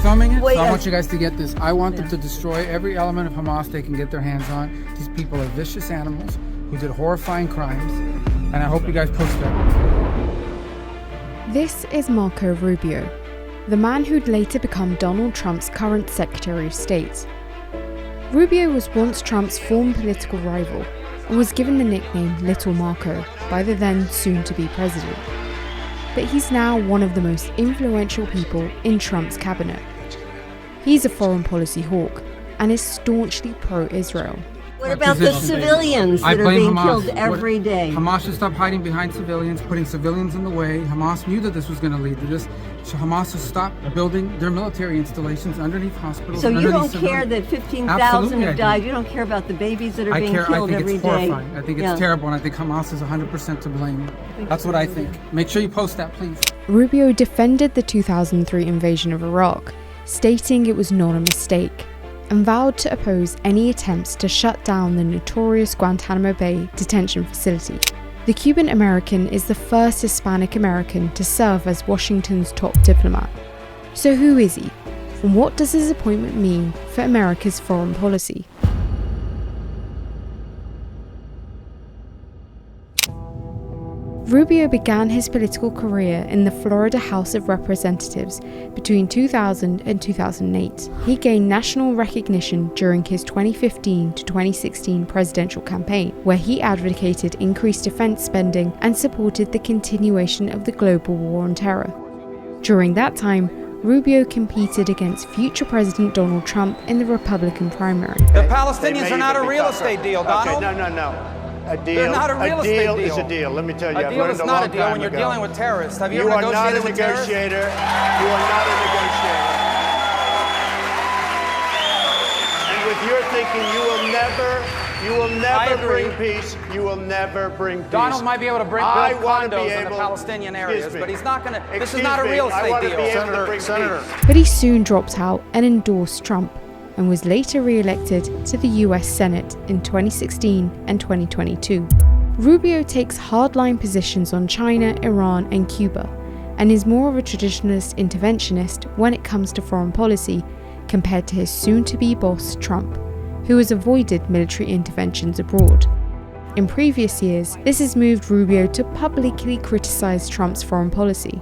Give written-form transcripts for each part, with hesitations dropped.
filming it? Wait, So I want you guys to get this. I want them to destroy every element of Hamas they can get their hands on. These people are vicious animals who did horrifying crimes, and I hope you guys post that. This is Marco Rubio, the man who'd later become Donald Trump's current Secretary of State. Rubio was once Trump's former political rival and was given the nickname Little Marco by the then soon-to-be president. But he's now one of the most influential people in Trump's cabinet. He's a foreign policy hawk and is staunchly pro-Israel. What about the civilians that are being killed every day? Hamas should stop hiding behind civilians, putting civilians in the way. Hamas knew that this was going to lead to this. So Hamas should stop building their military installations underneath hospitals. So you don't care that 15,000 have died? You don't care about the babies that are being killed every day? I think it's horrifying. I think it's terrible, and I think Hamas is 100% to blame. That's what I think. Make sure you post that, please. Rubio defended the 2003 invasion of Iraq, stating it was not a mistake, and vowed to oppose any attempts to shut down the notorious Guantanamo Bay detention facility. The Cuban American is the first Hispanic American to serve as Washington's top diplomat. So who is he? And what does his appointment mean for America's foreign policy? Rubio began his political career in the Florida House of Representatives between 2000 and 2008. He gained national recognition during his 2015 to 2016 presidential campaign, where he advocated increased defense spending and supported the continuation of the global war on terror. During that time, Rubio competed against future President Donald Trump in the Republican primary. The Palestinians are not a real estate deal, Donald. Okay, no. A deal, They're not a real estate deal. Is a deal. Let me tell you, a deal is not a deal when you're dealing with terrorists. Have you ever negotiated with terrorists? You are not a negotiator. And with your thinking, you will never bring peace. You will never bring peace. Donald might be able to build condos in the Palestinian areas, but he's not going to. This is not a real estate deal. Senator. But he soon dropped out and endorsed Trump, and was later re-elected to the US Senate in 2016 and 2022. Rubio takes hardline positions on China, Iran, and Cuba, and is more of a traditionalist interventionist when it comes to foreign policy compared to his soon-to-be boss Trump, who has avoided military interventions abroad. In previous years, this has moved Rubio to publicly criticize Trump's foreign policy.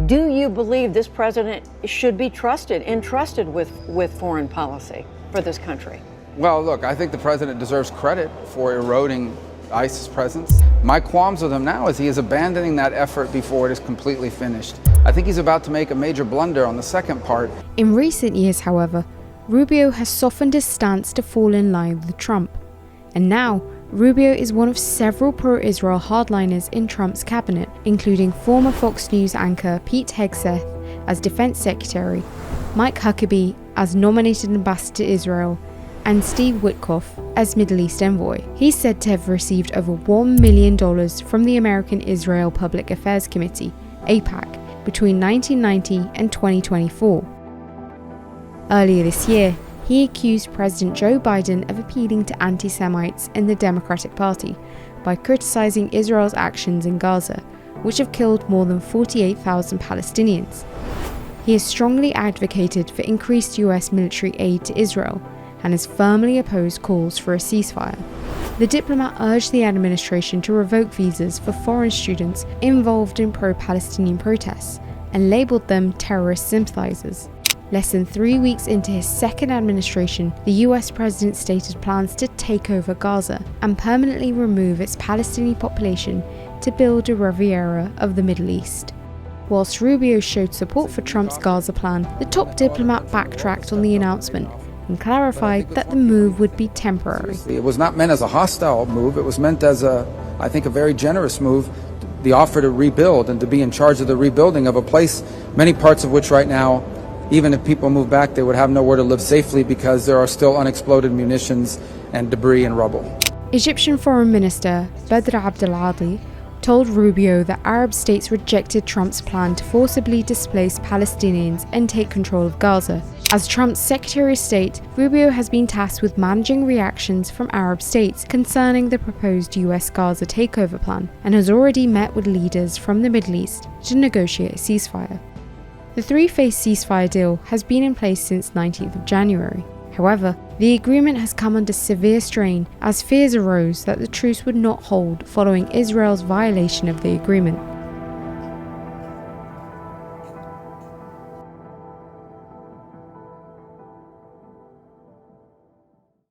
Do you believe this president should be entrusted with foreign policy for this country? Well, look, I think the president deserves credit for eroding ISIS presence. My qualms with him now is he is abandoning that effort before it is completely finished. I think he's about to make a major blunder on the second part. In recent years, however, Rubio has softened his stance to fall in line with Trump. And now, Rubio is one of several pro-Israel hardliners in Trump's cabinet, including former Fox News anchor Pete Hegseth as Defense Secretary, Mike Huckabee as nominated ambassador to Israel, and Steve Witkoff as Middle East envoy. He's said to have received over $1 million from the American Israel Public Affairs Committee, AIPAC, between 1990 and 2024. Earlier this year, he accused President Joe Biden of appealing to anti-Semites in the Democratic Party by criticizing Israel's actions in Gaza, which have killed more than 48,000 Palestinians. He has strongly advocated for increased US military aid to Israel and has firmly opposed calls for a ceasefire. The diplomat urged the administration to revoke visas for foreign students involved in pro-Palestinian protests and labeled them terrorist sympathizers. Less than 3 weeks into his second administration, the US president stated plans to take over Gaza and permanently remove its Palestinian population to build a Riviera of the Middle East. Whilst Rubio showed support for Trump's Gaza plan, the top diplomat backtracked on the announcement and clarified that the move would be temporary. It was not meant as a hostile move. It was meant as a very generous move. The offer to rebuild and to be in charge of the rebuilding of a place, many parts of which right now, even if people move back, they would have nowhere to live safely because there are still unexploded munitions and debris and rubble. Egyptian Foreign Minister Badr Abdel-Adi told Rubio that Arab states rejected Trump's plan to forcibly displace Palestinians and take control of Gaza. As Trump's Secretary of State, Rubio has been tasked with managing reactions from Arab states concerning the proposed US Gaza takeover plan and has already met with leaders from the Middle East to negotiate a ceasefire. The three-phase ceasefire deal has been in place since 19th of January. However, the agreement has come under severe strain as fears arose that the truce would not hold following Israel's violation of the agreement.